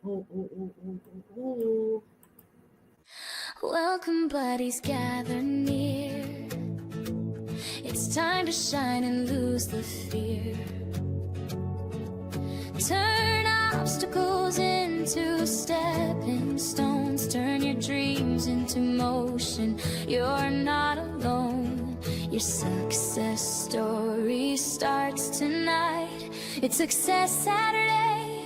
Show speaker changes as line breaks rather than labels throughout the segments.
Ooh, ooh, ooh, ooh, ooh, ooh.
Welcome, buddies, gather near. It's time to shine and lose the fear. Turn obstacles into stepping stones. Turn your dreams into motion. You're not alone. Your success story starts tonight. It's Success Saturday.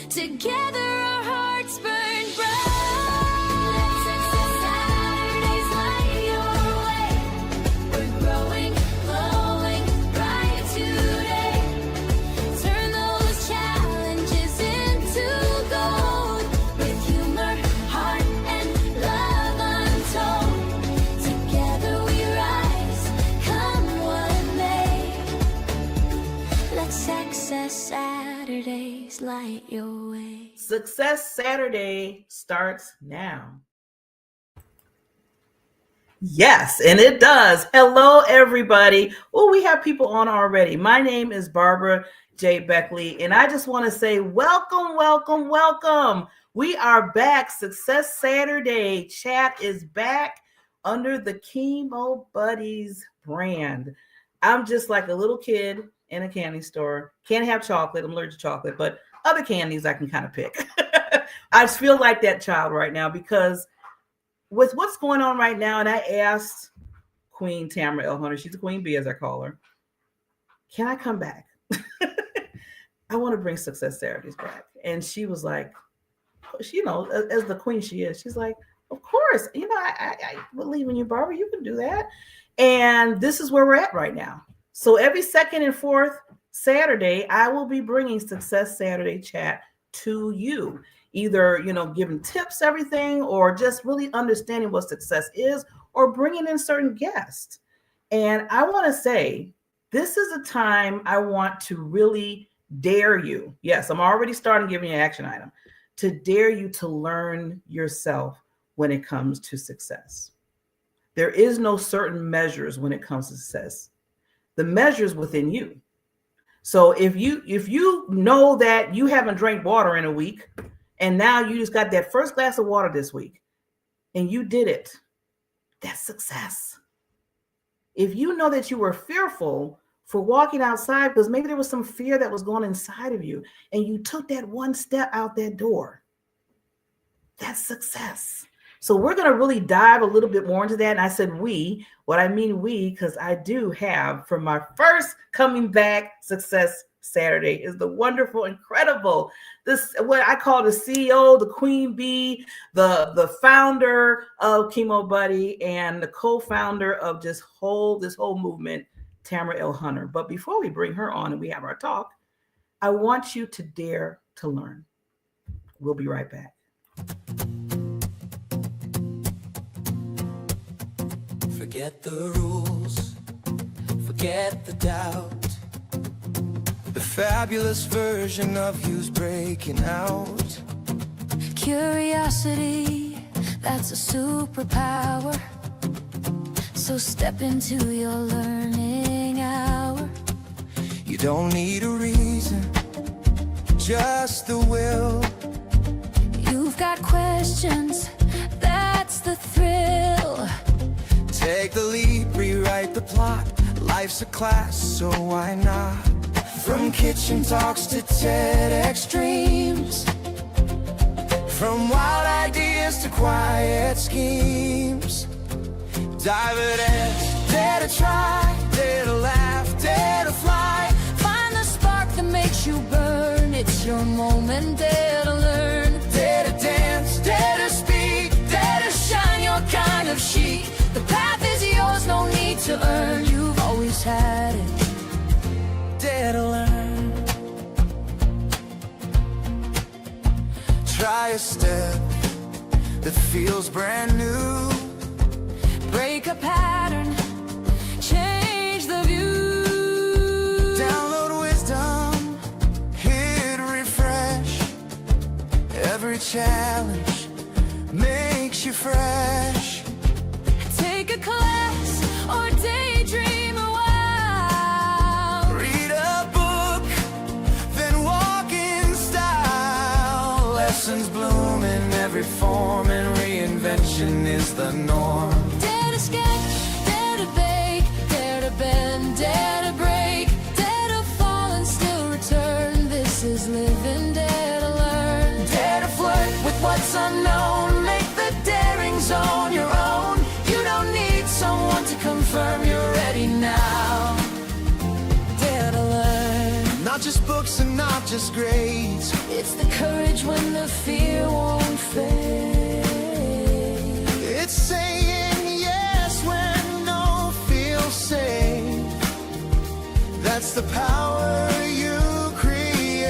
Together our hearts burn bright. Let Success Saturdays light your way. We're growing, glowing bright today. Turn those challenges into gold. With humor, heart, and love untold. Together we rise, come what may. Let Success Saturdays light your way.
Success Saturday starts now. Yes, and it does. Hello, everybody. Oh, we have people on already. My name is Barbara J. Beckley, and I just want to say welcome, welcome, welcome. We are back. Success Saturday chat is back under the Chemo Buddies brand. I'm just like a little kid in a candy store. Can't have chocolate. I'm allergic to chocolate, but other candies I can kind of pick. I just feel like that child right now because with what's going on right now, and I asked Queen Tamara L, she's the Queen Bee as I call her, can I come back? I want to bring Success Saturdays back. And she was like, you know, as the queen she is, she's like, of course, you know, I believe in you, Barbara, you can do that. And this is where we're at right now. So every second and fourth Saturday, I will be bringing Success Saturday chat to you. Either, you know, giving tips, everything, or just really understanding what success is, or bringing in certain guests. And I want to say, this is a time I want to really dare you. Yes, I'm already starting giving you an action item to dare you to learn yourself when it comes to success. There is no certain measures when it comes to success. The measures within you. So if you know that you haven't drank water in a week, and now you just got that first glass of water this week, and you did it, that's success. If you know that you were fearful for walking outside because maybe there was some fear that was going inside of you, and you took that one step out that door, that's success. So we're going to really dive a little bit more into that. And I said we, what I mean we, because I do have, for my first coming back Success Saturday, is the wonderful, incredible, this what I call the CEO, the Queen Bee, the founder of Chemo Buddy, and the co-founder of this whole movement, Tamara L. But before we bring her on and we have our talk, I want you to dare to learn. We'll be right back.
Forget the rules, forget the doubt. The fabulous version of you's breaking out.
Curiosity, that's a superpower. So step into your learning hour.
You don't need a reason, just the will.
You've got questions, that's the thrill.
Take the leap, rewrite the plot. Life's a class, so why not? From kitchen talks to TEDx dreams, from wild ideas to quiet schemes. Dive it in, dare to try, dare to laugh, dare to fly.
Find the spark that makes you burn. It's your moment, dare to learn.
Dare to dance, dare to speak, dare to shine your kind of chic.
The path is yours, no need to earn. You've always had it.
Dare to learn. Try a step that feels brand new.
Break a pattern, change the view.
Download wisdom, hit refresh. Every challenge makes you fresh.
Take a class or daydream a while.
Read a book, then walk in style. blessings bloom in every form, and reinvention is the norm.
Dare to sketch, dare to bake, dare to bend, dare to break, dare to fall and still return. This is living, dare to learn.
Dare to flirt with what's unknown, make the daring zone your own. You don't need someone to confirm you're ready now.
Dare to learn.
Not just books and not just grades,
It's the courage when the fear won't fade.
it's saying yes when no feels safe. That's the power you create.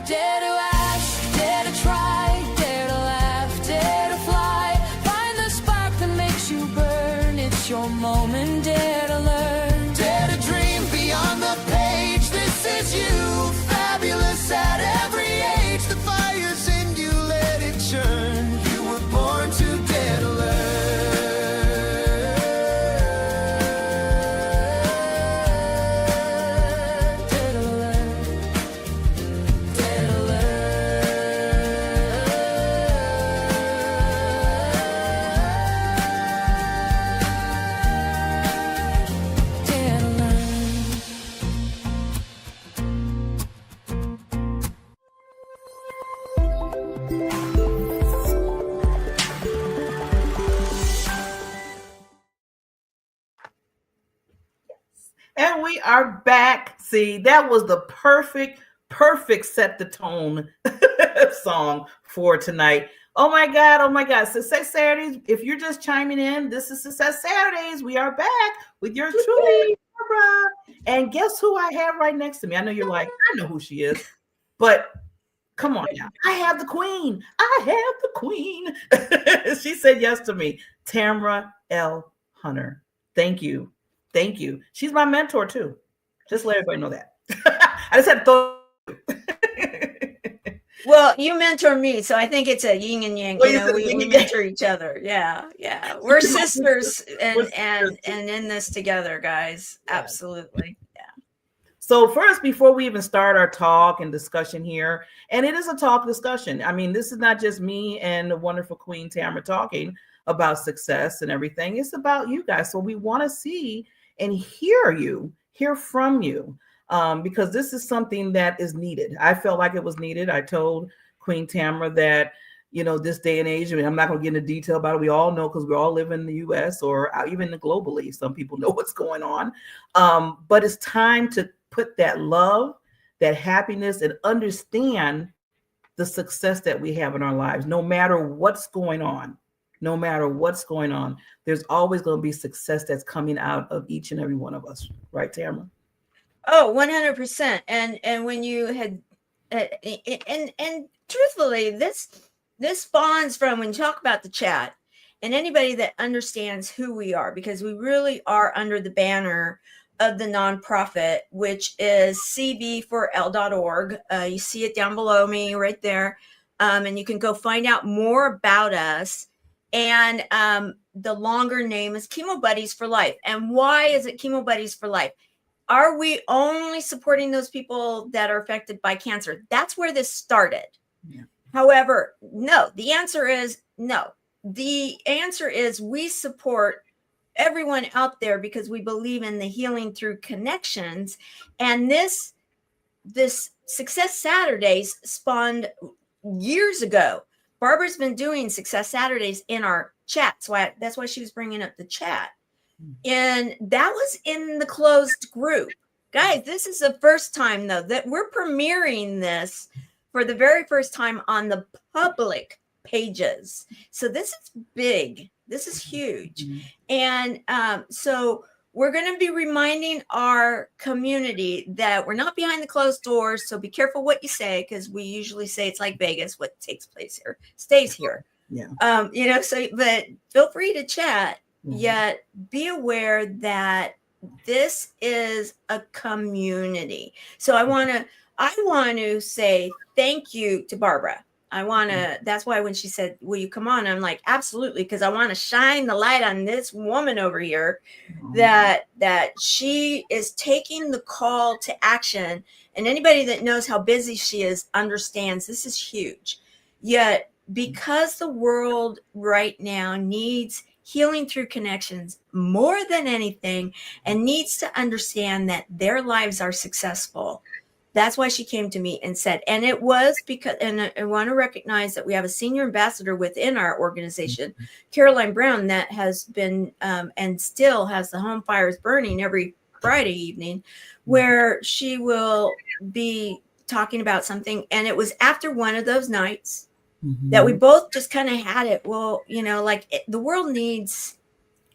Dare to ask, dare to try, dare to laugh, dare to fly. Find the spark that makes you burn. It's your moment, dare to learn.
Dare to dream beyond the page. This is you, fabulous at every age. The fire's in you, let it churn. You were born to dare to learn.
Dare to learn. Dare to learn. Dare to learn.
And we are back. See, that was the perfect set the tone song for tonight. Oh my God. Success Saturdays. If you're just chiming in, this is Success Saturdays. We are back with your truly, Barbara. And guess who I have right next to me? I know you're like, I know who she is, but come on now. I have the queen. She said yes to me. Tamara L. Hunter. Thank you. She's my mentor too. Just let everybody know that. I just had to
Well, you mentor me, so I think it's a yin and yang.
Well,
we mentor each other. Yeah. We're sisters, and in this together, guys. Yeah. Absolutely. Yeah.
So first, before we even start our talk and discussion here, and it is a talk discussion. I mean, this is not just me and the wonderful Queen Tamara talking about success and everything. It's about you guys. So we want to see and hear from you. Because this is something that is needed. I felt like it was needed. I told Queen Tamara that, this day and age, I mean, I'm not going to get into detail about it. We all know because we all live in the US or even globally. Some people know what's going on. But it's time to put that love, that happiness, and understand the success that we have in our lives, no matter what's going on. No matter what's going on, there's always going to be success that's coming out of each and every one of us. Right, Tamara?
Oh, 100%. And when you had, and truthfully, this spawns from when you talk about the chat and anybody that understands who we are, because we really are under the banner of the nonprofit, which is cb4l.org. You see it down below me right there. And you can go find out more about us. And the longer name is Chemo Buddies for Life. And why is it Chemo Buddies for Life? Are we only supporting those people that are affected by cancer? That's where this started. Yeah. However, no, the answer is no. The answer is we support everyone out there because we believe in the healing through connections. And this Success Saturdays spawned years ago. Barbara's been doing Success Saturdays in our chat. So that's why she was bringing up the chat. And that was in the closed group. Guys, this is the first time, though, that we're premiering this for the very first time on the public pages. So this is big. This is huge. And so we're going to be reminding our community that we're not behind the closed doors. So be careful what you say, because we usually say it's like Vegas. What takes place here stays here. Yeah. But feel free to chat. Yet be aware that this is a community. So I want to say thank you to Barbara. I want to, that's why when she said, will you come on? I'm like, absolutely. Cause I want to shine the light on this woman over here that she is taking the call to action. And anybody that knows how busy she is understands this is huge. Yet because the world right now needs healing through connections more than anything, and needs to understand that their lives are successful. That's why she came to me and said, and it was because, and I want to recognize that we have a senior ambassador within our organization, Caroline Brown, that has been and still has the home fires burning every Friday evening, where she will be talking about something. And it was after one of those nights that we both just kind of had it. Well, you know, like the world needs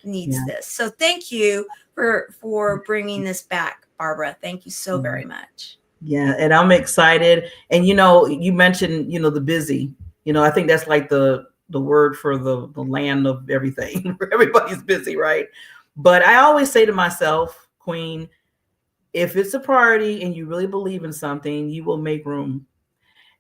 this. So thank you for bringing this back, Barbara. Thank you so very much.
Yeah, and I'm excited. And you know, you mentioned, you know, the busy. You know, I think that's like the word for the land of everything. Everybody's busy, right? But I always say to myself, Queen, if it's a priority and you really believe in something, you will make room.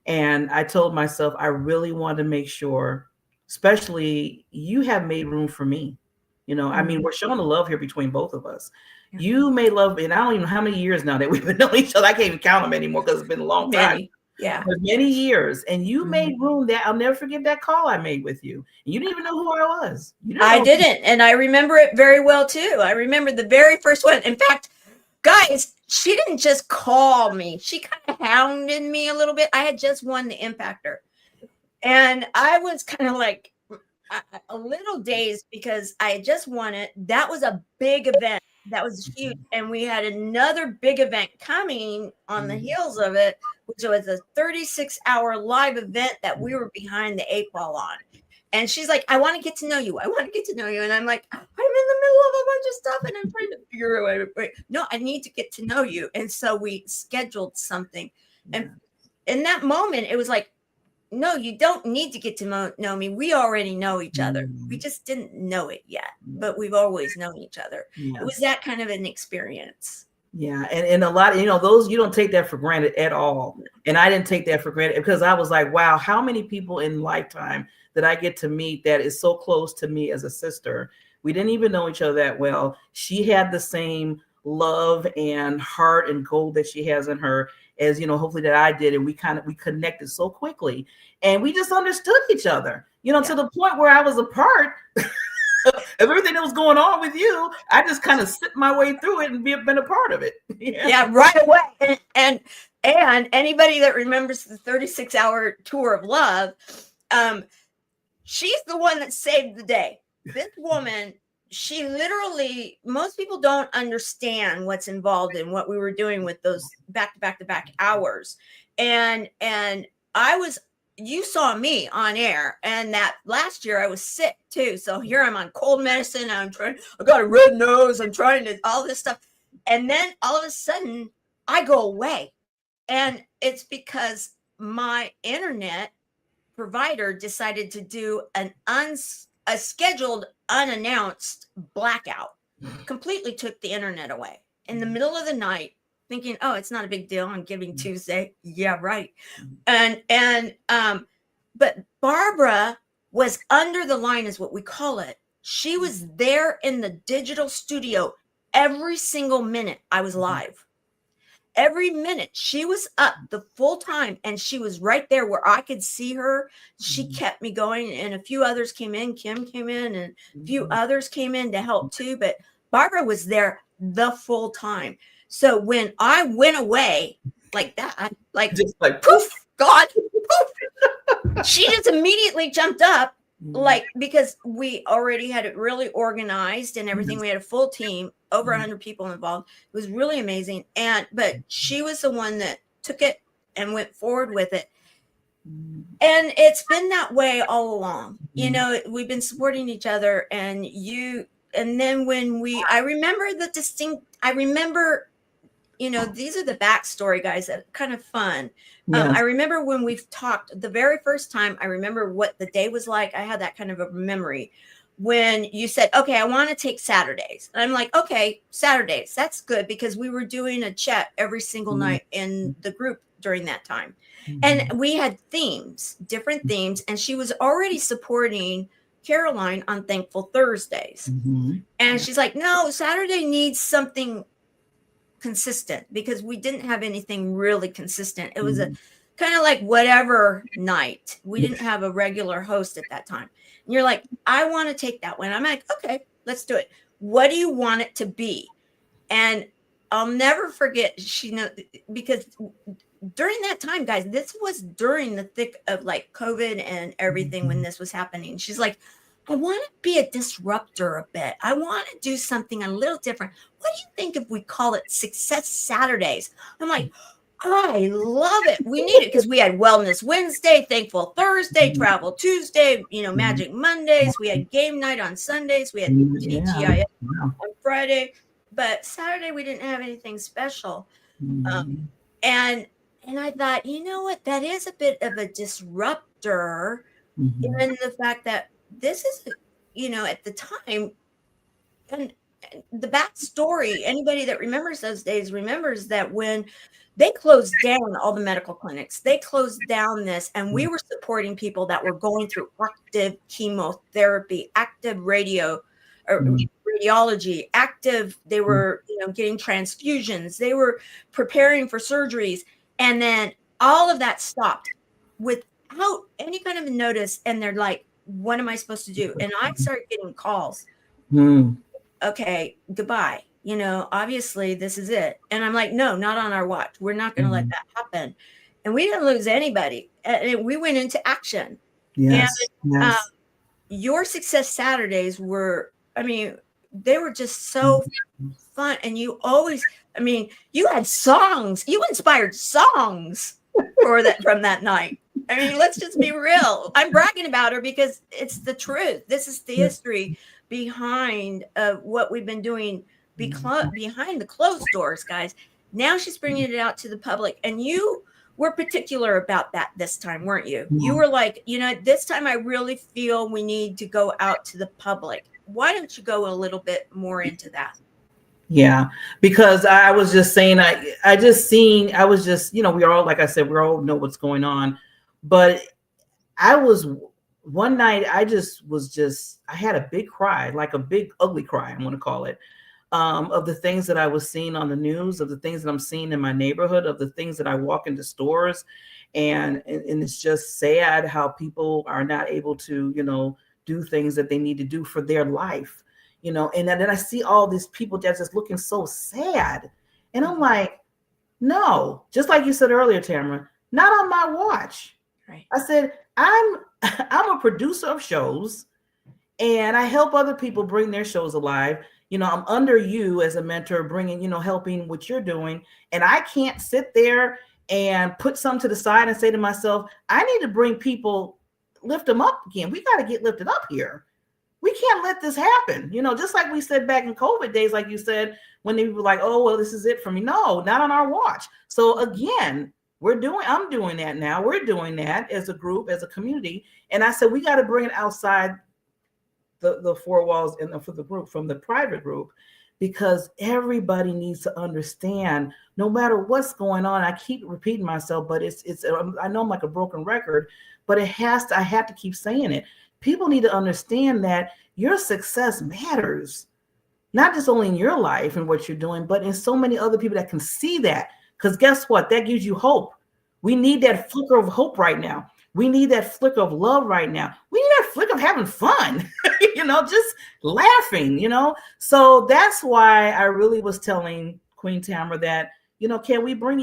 And I told myself I really want to make sure, especially you have made room for me. You know, I mean, we're showing the love here between both of us. You made love, and I don't even know how many years now that we've been knowing each other. I can't even count them anymore because it's been a long time.
Yeah.
For many years. And you made room. That I'll never forget that call I made with you. You didn't even know who I was.
I didn't. And I remember it very well too. I remember the very first one. In fact, guys, she didn't just call me. She kind of hounded me a little bit. I had just won the Impactor. And I was kind of like a little dazed because I had just won it. That was a big event. That was huge. And we had another big event coming on the heels of it, which was a 36-hour live event that we were behind the 8 ball on. And she's like, I want to get to know you. I want to get to know you. And I'm like, I'm in the middle of a bunch of stuff and I'm trying to figure out. No, I need to get to know you. And so we scheduled something. And in that moment, it was like, no, you don't need to get to know me. We already know each other. We just didn't know it yet, but we've always known each other. It was that kind of an experience.
Yeah. And a lot of, you know, those, you don't take that for granted at all. And I didn't take that for granted because I was like, wow, how many people in lifetime that I get to meet that is so close to me as a sister. We didn't even know each other that well. She had the same love and heart and goal that she has in her as, you know, hopefully that I did. And we connected so quickly and we just understood each other, you know, to the point where I was a part of everything that was going on with you. I just kind of slipped my way through it and been a part of it.
Yeah, right away. And anybody that remembers the 36-hour tour of love, she's the one that saved the day. This woman, she literally, most people don't understand what's involved in what we were doing with those back-to-back I was, you saw me on air, and that last year I was sick too. So here I'm on cold medicine. I got a red nose. I'm trying to, all this stuff. And then all of a sudden I go away. And it's because my internet provider decided to do a scheduled unannounced blackout, completely took the internet away in the middle of the night, thinking, oh, it's not a big deal on Giving Tuesday. Yeah, right. But Barbara was under the line, is what we call it. She was there in the digital studio every single minute I was live. Every minute she was up the full time, and she was right there where I could see her. She kept me going, and a few others came in. Kim came in, and a few others came in to help too. But Barbara was there the full time. So when I went away like that, like just like poof, God, poof, she just immediately jumped up. Like, because we already had it really organized and everything. We had a full team, over 100 people involved. It was really amazing. But she was the one that took it and went forward with it. And it's been that way all along. You know, we've been supporting each other, and then when I remember, you know, these are the backstory, guys, that are kind of fun. I remember when we've talked the very first time, I remember what the day was like. I had that kind of a memory. when you said, okay, I want to take Saturdays. And I'm like, okay, Saturdays, that's good, because we were doing a chat every single night in the group during that time. And we had themes, different themes. And she was already supporting Caroline on Thankful Thursdays. And she's like, no, Saturday needs something consistent, because we didn't have anything really consistent. It was a kind of like whatever night. We didn't have a regular host at that time. And you're like, I want to take that one. I'm like, okay, let's do it. What do you want it to be? And I'll never forget, because during that time, guys, this was during the thick of like COVID and everything when this was happening. She's like, I want to be a disruptor a bit. I want to do something a little different. What do you think if we call it Success Saturdays? I'm like, I love it. We need it, because we had Wellness Wednesday, Thankful Thursday, Travel Tuesday, Magic Mondays. We had game night on Sundays. We had TGIF on Friday. But Saturday, we didn't have anything special. And I thought, you know what? That is a bit of a disruptor, given the fact that this is, at the time, and the backstory, anybody that remembers those days remembers that when they closed down all the medical clinics, they closed down this, and we were supporting people that were going through active chemotherapy, active radiology, active, they were, getting transfusions, they were preparing for surgeries. And then all of that stopped without any kind of notice. And they're like, what am I supposed to do? And I started getting calls. Okay, goodbye. Obviously this is it. And I'm like, no, not on our watch. We're not going to let that happen. And we didn't lose anybody. And we went into action.
Yes.
Your Success Saturdays were, they were just so fun. And you always, you had songs, you inspired songs from that night. Let's just be real. I'm bragging about her because it's the truth. This is the history behind what we've been doing behind the closed doors, guys. Now she's bringing it out to the public. And you were particular about that this time, weren't you? You were like, this time I really feel we need to go out to the public. Why don't you go a little bit more into that?
Yeah, because I was just saying, we all, like I said, we all know what's going on. But one night, I had a big cry, like a big ugly cry, I'm going to call it, of the things that I was seeing on the news, of the things that I'm seeing in my neighborhood, of the things that I walk into stores. And it's just sad how people are not able to, do things that they need to do for their life, and then I see all these people that's just looking so sad. And I'm like, no, just like you said earlier, Tamara, not on my watch.
Right.
I said, I'm a producer of shows, and I help other people bring their shows alive. I'm under you as a mentor, bringing, helping what you're doing. And I can't sit there and put some to the side and say to myself, I need to bring people, lift them up again. We got to get lifted up here. We can't let this happen. Just like we said back in COVID days, like you said, when they were like, oh, well, this is it for me. No, not on our watch. So again, I'm doing that now. We're doing that as a group, as a community. And I said, we got to bring it outside the four walls for the group, from the private group, because everybody needs to understand, no matter what's going on. I keep repeating myself, but I know I'm like a broken record, but I have to keep saying it. People need to understand that your success matters, not just only in your life and what you're doing, but in so many other people that can see that. Because guess what? That gives you hope. We need that flicker of hope right now. We need that flicker of love right now. We need that flicker of having fun, just laughing, So that's why I really was telling Queen Tamara that, can we bring,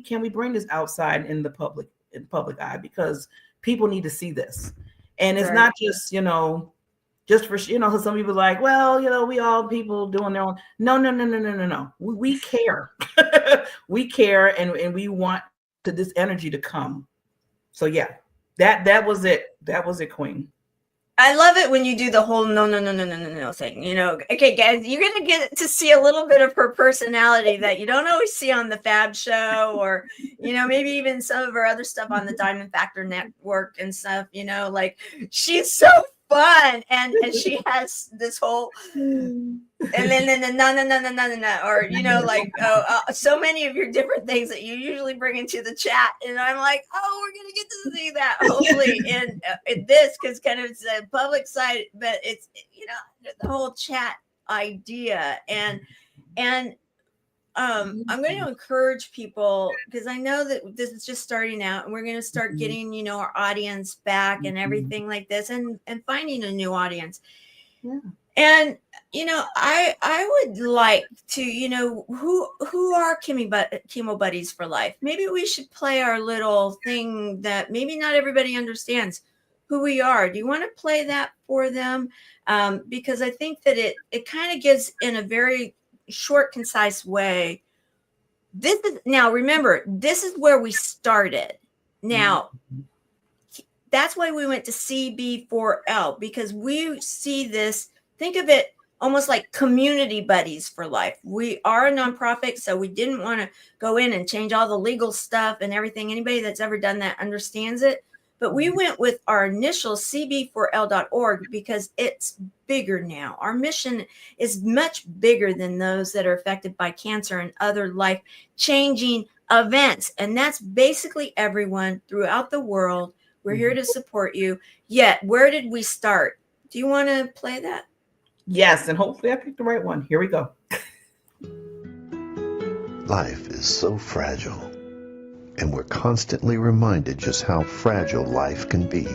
can we bring this outside in the public eye? Because people need to see this. And it's not just, just for, so some people are like, well, we all people doing their own. No. We care. We care, and we want this energy to come. So yeah, that was it. That was it, Queen.
I love it when you do the whole no thing. Okay, guys, you're gonna get to see a little bit of her personality that you don't always see on the Fab Show, or maybe even some of her other stuff on the Diamond Factor Network and stuff. Like, she's so fun. And she has this whole, and then no, or, you know, like, so many of your different things that you usually bring into the chat. And I'm like, oh, we're going to get to see that hopefully in this, because kind of it's a public site, but it's, you know, the whole chat idea. And I'm going to encourage people, because I know that this is just starting out, and we're going to start getting, you know, our audience back and everything like this, and finding a new audience.
Yeah.
And, you know, I would like to, you know, who are Chemo Buddies for Life? Maybe we should play our little thing that maybe not everybody understands who we are. Do you want to play that for them? Because I think that it kind of gives, in a very short, concise way. This is, now remember, this is where we started. Now, that's why we went to CB4L, because we see this, think of it almost like community buddies for life. We are a nonprofit, so we didn't want to go in and change all the legal stuff and everything. Anybody that's ever done that understands it. But we went with our initial cb4l.org because it's bigger now. Our mission is much bigger than those that are affected by cancer and other life-changing events. And that's basically everyone throughout the world. We're here to support you. Yet, where did we start? Do you want to play that?
Yes, and hopefully I picked the right one. Here we go.
Life is so fragile, and we're constantly reminded just how fragile life can be,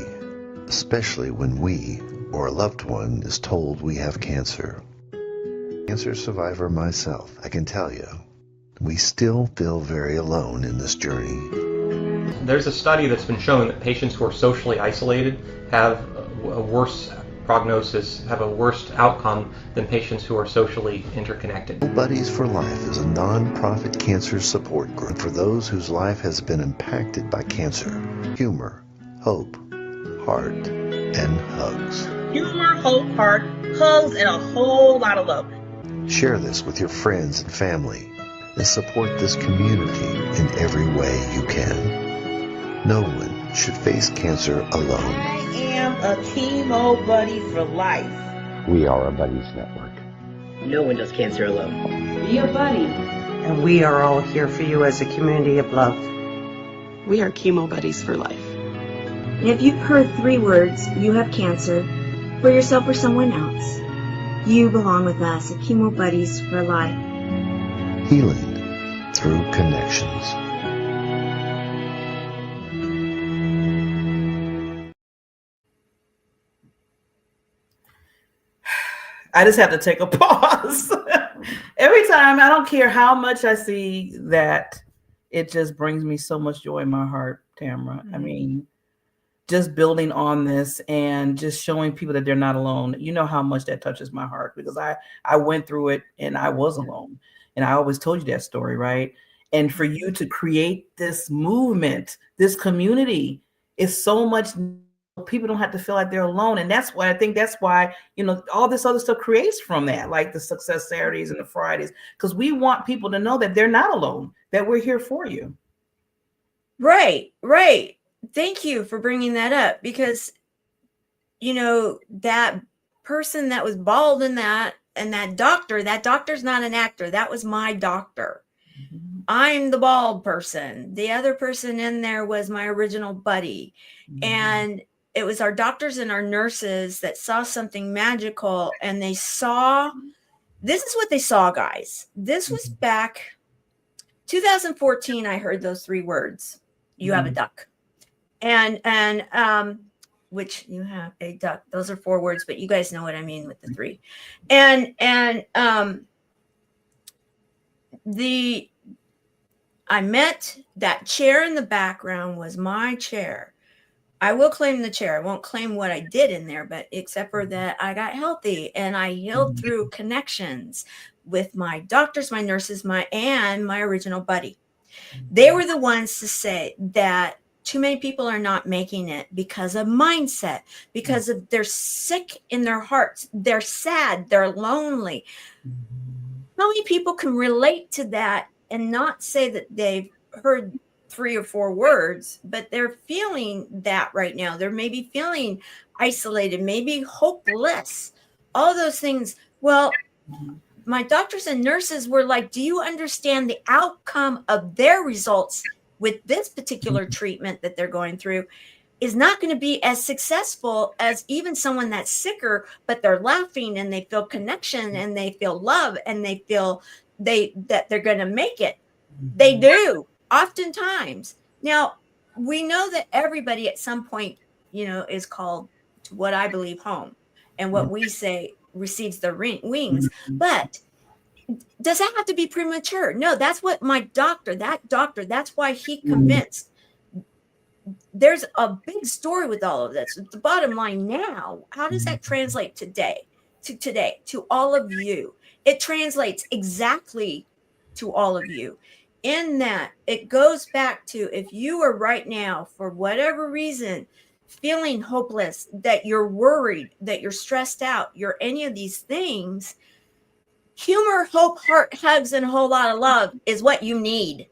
especially when we or a loved one is told we have cancer. Cancer survivor myself, I can tell you, we still feel very alone in this journey.
There's a study that's been shown that patients who are socially isolated have a worse prognosis, have a worse outcome than patients who are socially interconnected.
Buddies for Life is a non-profit cancer support group for those whose life has been impacted by cancer. Humor, hope, heart, and hugs.
Humor, hope, heart, hugs, and a whole lot of love.
Share this with your friends and family and support this community in every way you can. No one should face cancer alone.
I am a chemo buddy for life.
We are a buddies network.
No one does cancer alone.
Be a buddy.
And we are all here for you as a community of love.
We are Chemo Buddies for Life.
And if you've heard 3 words, you have cancer, for yourself or someone else, you belong with us at Chemo Buddies for Life.
Healing through connections.
I just have to take a pause. Every time, I don't care how much I see that, it just brings me so much joy in my heart, Tamara. I mean, just building on this and just showing people that they're not alone. You know how much that touches my heart, because I went through it and I was alone. And I always told you that story, right? And for you to create this movement, this community, is so much. People don't have to feel like they're alone. And that's why I think that's why, you know, all this other stuff creates from that, like the Success Saturdays and the Fridays, because we want people to know that they're not alone, that we're here for you.
Right, right. Thank you for bringing that up, because, you know, that person that was bald in that, and that doctor's not an actor. That was my doctor. Mm-hmm. I'm the bald person. The other person in there was my original buddy. Mm-hmm. And it was our doctors and our nurses that saw something magical, and they saw, this is what they saw, guys. This was back 2014. I heard those 3 words. You have a duck. And which you have a duck. Those are 4 words, but you guys know what I mean with the 3. And I met that chair in the background was my chair. I will claim the chair. I won't claim what I did in there, but except for that, I got healthy and I healed through connections with my doctors, my nurses, and my original buddy. They were the ones to say that too many people are not making it because of mindset, because of they're sick in their hearts. They're sad. They're lonely. How many people can relate to that and not say that they've heard 3 or 4 words, but they're feeling that right now. They're maybe feeling isolated, maybe hopeless, all those things. Well, my doctors and nurses were like, do you understand the outcome of their results with this particular treatment that they're going through is not going to be as successful as even someone that's sicker, but they're laughing and they feel connection and they feel love and they feel that they're going to make it. They do oftentimes. Now, we know that everybody at some point, is called to what I believe home, and what we say receives the wings. But does that have to be premature? No, that's what that's why he convinced. There's a big story with all of this. The bottom line now, how does that translate to all of you? It translates exactly to all of you, in that it goes back to, if you are right now, for whatever reason, feeling hopeless, that you're worried, that you're stressed out, you're any of these things, humor, hope, heart, hugs, and a whole lot of love is what you need.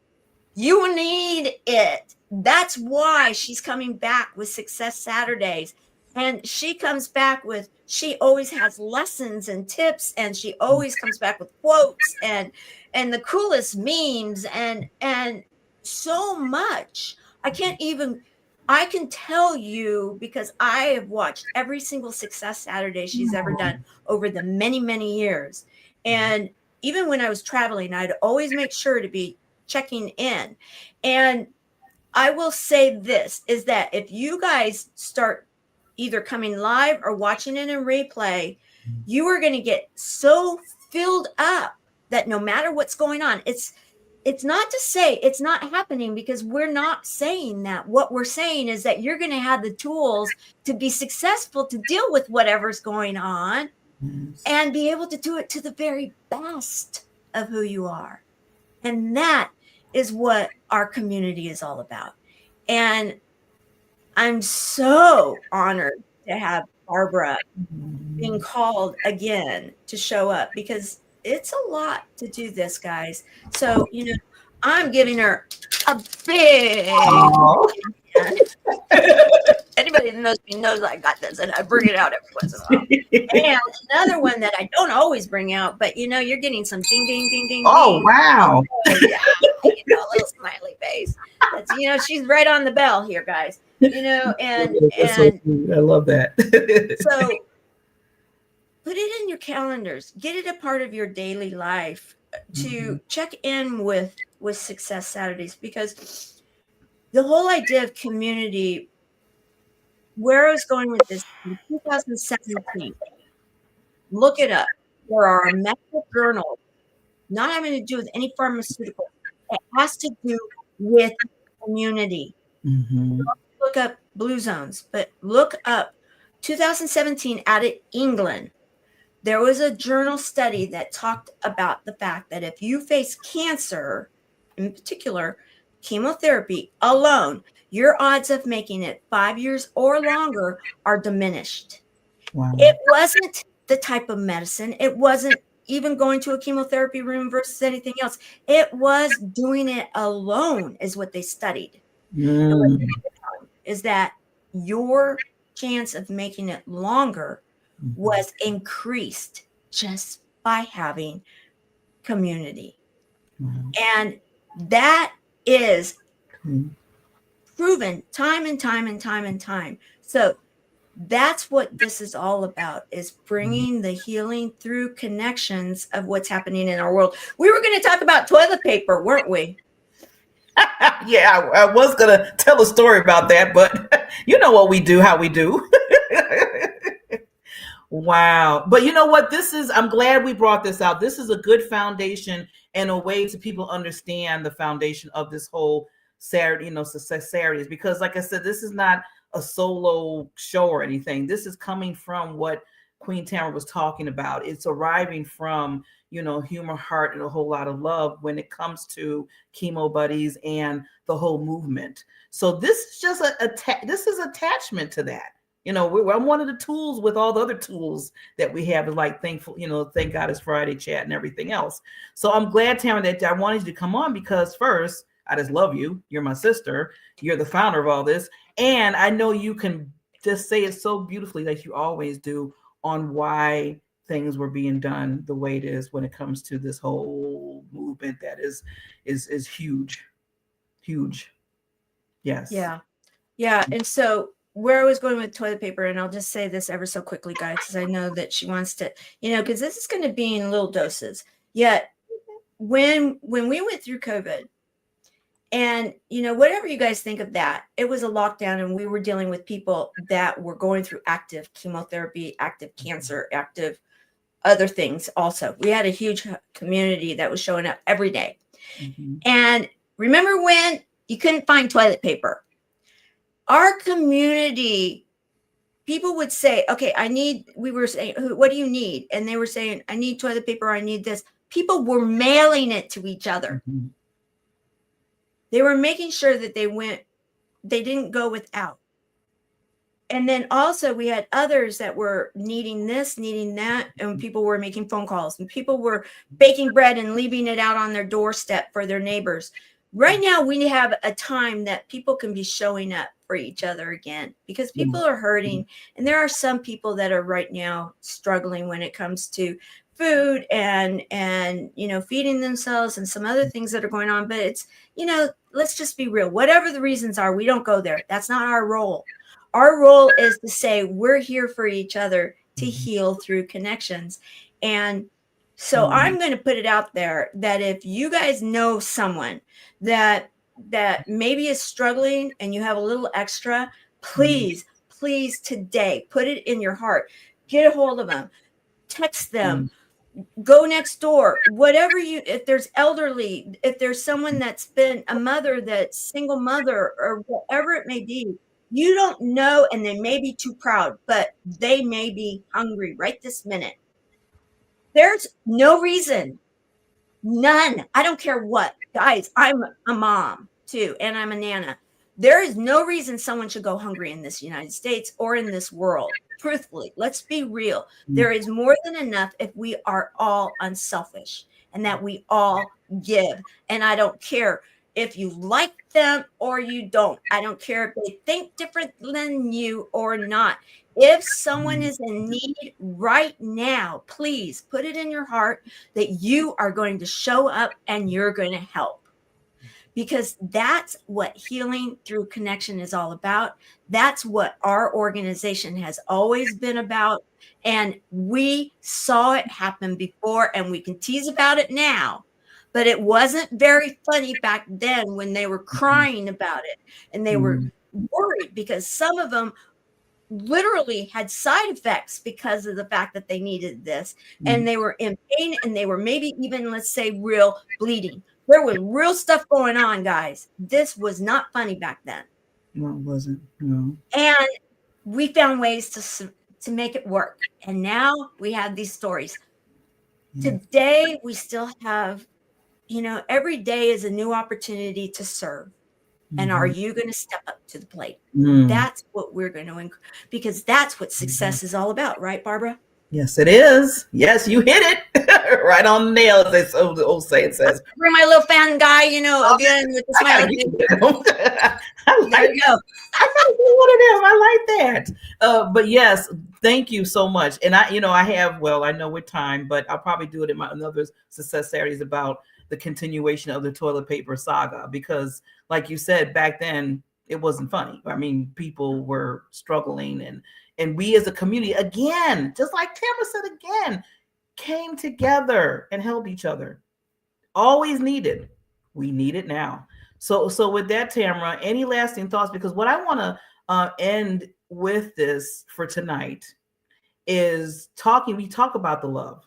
You need it. That's why she's coming back with Success Saturdays. And she comes back with, she always has lessons and tips, and she always comes back with quotes and the coolest memes and so much. I can tell you, because I have watched every single Success Saturday she's ever done over the many, many years. And even when I was traveling, I'd always make sure to be checking in. And I will say this, is that if you guys start either coming live or watching it in replay, you are going to get so filled up that no matter what's going on, it's not to say it's not happening, because we're not saying that. What we're saying is that you're going to have the tools to be successful, to deal with whatever's going on, and be able to do it to the very best of who you are. And that is what our community is all about. And I'm so honored to have Barbara being called again to show up, because it's a lot to do this, guys. So, I'm giving her a big anybody that knows me knows I got this, and I bring it out every once in a while. And another one that I don't always bring out, but you're getting some ding, ding, ding, ding.
Oh,
ding.
wow.
Oh, yeah. A little smiley face. That's, she's right on the bell here, guys. And
I love that.
So put it in your calendars. Get it a part of your daily life to check in with Success Saturdays, because the whole idea of community, where I was going with this, in 2017, look it up. There are medical journals, not having to do with any pharmaceutical. It has to do with community. Look up Blue Zones, but look up 2017 out of England. There was a journal study that talked about the fact that if you face cancer, in particular chemotherapy alone, your odds of making it 5 years or longer are diminished. Wow. It wasn't the type of medicine. It wasn't even going to a chemotherapy room versus anything else. It was doing it alone is what they studied. And what they found is that your chance of making it longer was increased just by having community. And that is proven time and time and time and time. So that's what this is all about, is bringing the healing through connections of what's happening in our world. We were going to talk about toilet paper, weren't we?
Yeah, I was going to tell a story about that, but you know what we do, how we do. Wow. But you know what? I'm glad we brought this out. This is a good foundation and a way to people understand the foundation of this whole Saturday, Success Saturdays, because like I said, this is not a solo show or anything. This is coming from what Queen Tamara was talking about. It's arriving from, humor, heart, and a whole lot of love when it comes to Chemo Buddies and the whole movement. So this is just this is attachment to that. I'm one of the tools with all the other tools that we have, like thank God it's Friday chat and everything else. So I'm glad, Tamara, that I wanted you to come on, because first, I just love you. You're my sister. You're the founder of all this. And I know you can just say it so beautifully, like you always do, on why things were being done the way it is when it comes to this whole movement that is huge. Yes.
Yeah. And so where I was going with toilet paper, and I'll just say this ever so quickly, guys, because I know that she wants to, because this is going to be in little doses. Yet when we went through COVID, and whatever you guys think of that, it was a lockdown, and we were dealing with people that were going through active chemotherapy, active cancer, active other things. Also, we had a huge community that was showing up every day. And remember when you couldn't find toilet paper? Our community, people would say, okay, we were saying, what do you need? And they were saying, I need toilet paper. I need this. People were mailing it to each other. They were making sure that they didn't go without. And then also we had others that were needing this, needing that. And people were making phone calls, and people were baking bread and leaving it out on their doorstep for their neighbors. Right now, we have a time that people can be showing up for each other again, because people are hurting. And there are some people that are right now struggling when it comes to food and feeding themselves and some other things that are going on. But it's, let's just be real. Whatever the reasons are, we don't go there. That's not our role. Our role is to say we're here for each other to heal through connections. And so I'm going to put it out there that if you guys know someone that maybe is struggling and you have a little extra, please today, put it in your heart. Get a hold of them. Text them. Go next door. Whatever if there's elderly, if there's someone that's been a mother, that's single mother, or whatever it may be, you don't know, and they may be too proud, but they may be hungry right this minute. There's no reason, none. I don't care what. Guys, I'm a mom too, and I'm a nana. There is no reason someone should go hungry in this United States or in this world. Truthfully, let's be real. There is more than enough if we are all unselfish and that we all give. And I don't care if you like them or you don't. I don't care if they think different than you or not. If someone is in need right now, please put it in your heart that you are going to show up and you're going to help. Because that's what healing through connection is all about. That's what our organization has always been about. And we saw it happen before, and we can tease about it now. But it wasn't very funny back then when they were crying about it and they were worried, because some of them literally had side effects because of the fact that they needed this, and they were in pain, and they were maybe even, let's say, real bleeding. There was real stuff going on, guys. This was not funny back then.
No, it wasn't. No.
And we found ways to make it work. And now we have these stories. Today, we still have, every day is a new opportunity to serve. And are you going to step up to the plate? That's what we're going to, because that's what success is all about, right, Barbara?
Yes, it is. Yes, you hit it right on the nail, as the old saying says.
Bring my little fan guy, again with the smile. There you go.
I gotta be one of them. I like that. But yes, thank you so much. And I know with time, but I'll probably do it in my another success series about the continuation of the toilet paper saga, because like you said, back then it wasn't funny. I mean, people were struggling, and we as a community, again, just like Tamara said again, came together and helped each other. Always needed. We need it now. So with that, Tamara, any lasting thoughts? Because what I want to end with this for tonight is we talk about the love.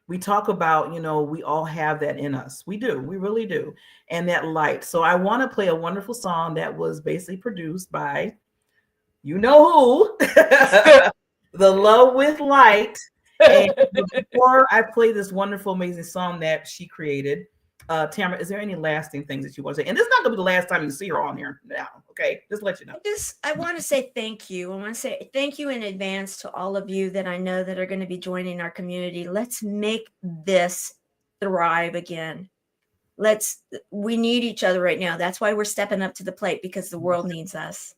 We talk about, we all have that in us. We do. We really do. And that light. So I want to play a wonderful song that was basically produced by, you know who, the Love with Light. And before I play this wonderful, amazing song that she created, Tamara, is there any lasting things that you want to say? And this is not going to be the last time you see her on here now, okay? Just to let you know.
I want to say thank you. I want to say thank you in advance to all of you that I know that are going to be joining our community. Let's make this thrive again. We need each other right now. That's why we're stepping up to the plate, because the world needs us.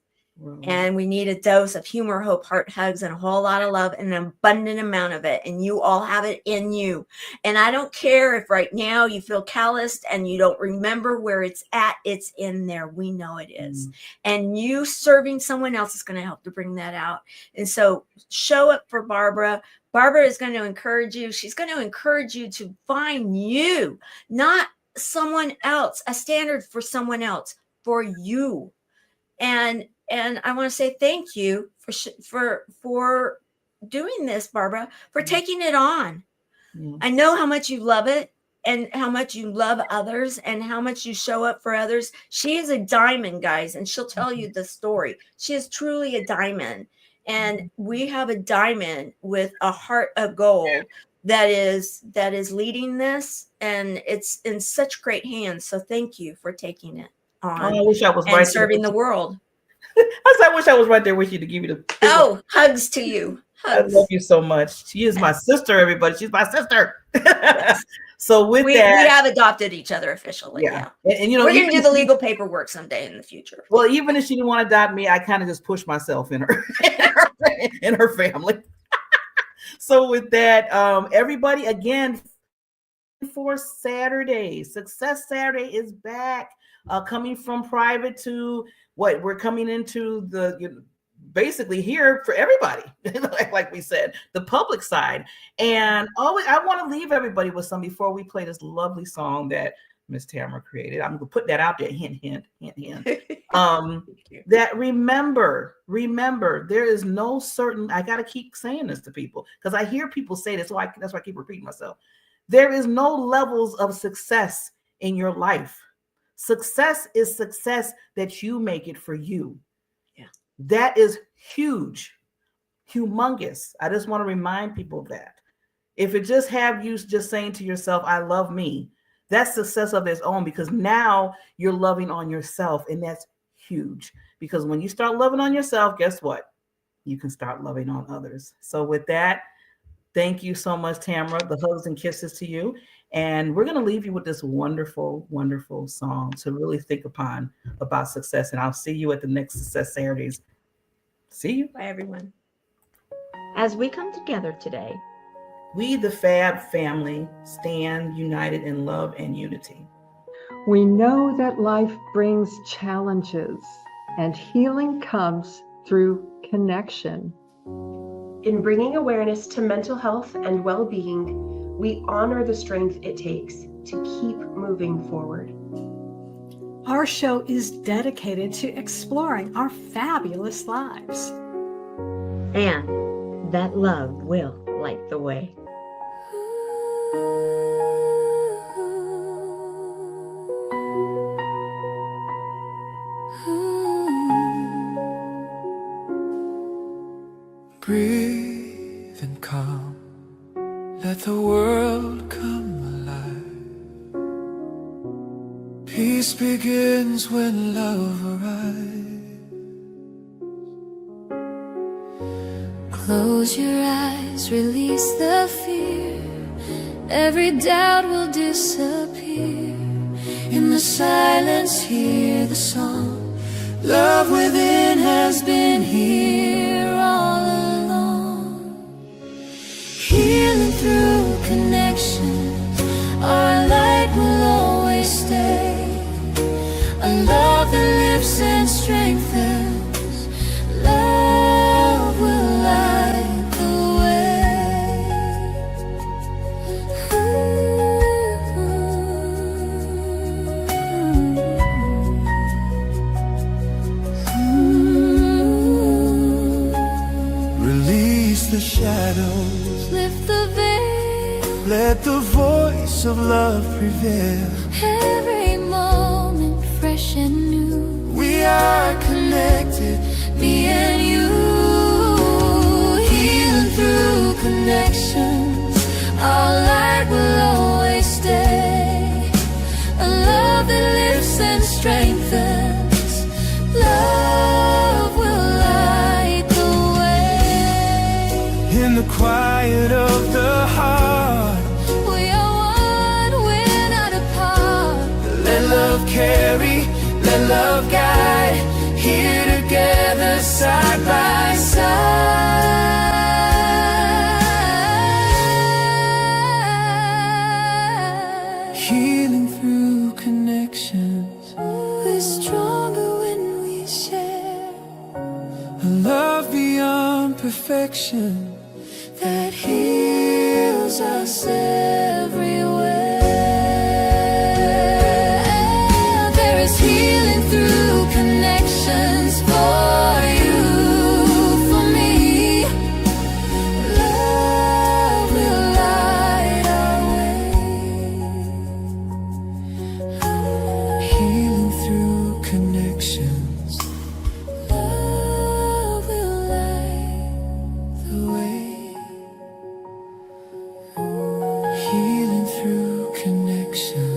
And we need a dose of humor, hope, heart hugs, and a whole lot of love, and an abundant amount of it. And you all have it in you. And I don't care if right now you feel calloused and you don't remember where it's at. It's in there. We know it is. And you serving someone else is going to help to bring that out. And so show up for Barbara. Barbara is going to encourage you. She's going to encourage you to find you, not someone else, a standard for someone else, for you. And I want to say thank you for doing this, Barbara, for taking it on. I know how much you love it, and how much you love others, and how much you show up for others. She is a diamond, guys, and she'll tell you the story. She is truly a diamond, and we have a diamond with a heart of gold that is leading this, and it's in such great hands. So thank you for taking it on.
I wish I was
and
right
serving the world.
I wish I was right there with you to give you the
hugs to you. Hugs.
I love you so much. She is my sister, everybody. She's my sister. So with
we have adopted each other officially. Yeah.
And you know,
we're gonna do the legal paperwork someday in the future.
Well, even if she didn't want to adopt me, I kind of just pushed myself in her family. So with that, everybody, again, for Saturday, Success Saturday is back. Coming from private to what we're coming into the basically here for everybody, like we said, the public side. And always, I want to leave everybody with some before we play this lovely song that Miss Tamara created. I'm gonna put that out there. Hint, hint, hint, hint. That remember, there is no certain. I gotta keep saying this to people because I hear people say this, so that's why I keep repeating myself. There is no levels of success in your life. Success is success that you make it for you. Yeah. That is huge, humongous. I just want to remind people of that. If it just have you just saying to yourself, I love me, that's success of its own, because now you're loving on yourself, and that's huge. Because when you start loving on yourself, guess what? You can start loving on others. So with that, thank you so much, Tamara. The hugs and kisses to you. And we're going to leave you with this wonderful, wonderful song to really think upon about success. And I'll see you at the next Success Saturdays. See you.
Bye, everyone.
As we come together today,
we, the Fab family, stand united in love and unity.
We know that life brings challenges, and healing comes through connection.
In bringing awareness to mental health and well-being, we honor the strength it takes to keep moving forward.
Our show is dedicated to exploring our fabulous lives.
And that love will light the way.
Breathe and calm. Let the world come alive. Peace begins when love arrives.
Close your eyes, release the fear. Every doubt will disappear. In the silence, hear the song.
Love within has been here all along.
Healing through connection, our light will always stay. A love that lifts and strengthens, love will light the way.
Release the shadows,
lift the veil,
let the voice of love prevail.
Every moment fresh and new,
we are connected,
me and you. Healing through connections, our light will always stay. A love that lifts and strengthens, love will light the way.
In the quiet of the heart,
we are one, we're not apart.
love guide, here together side by side. Healing through connections.
We're stronger when we share
A love beyond perfection
that heals us everywhere. There is healing through connections for you, for me. Love will light our way.
Healing through connections.
Love will light
The way. Healing through connection.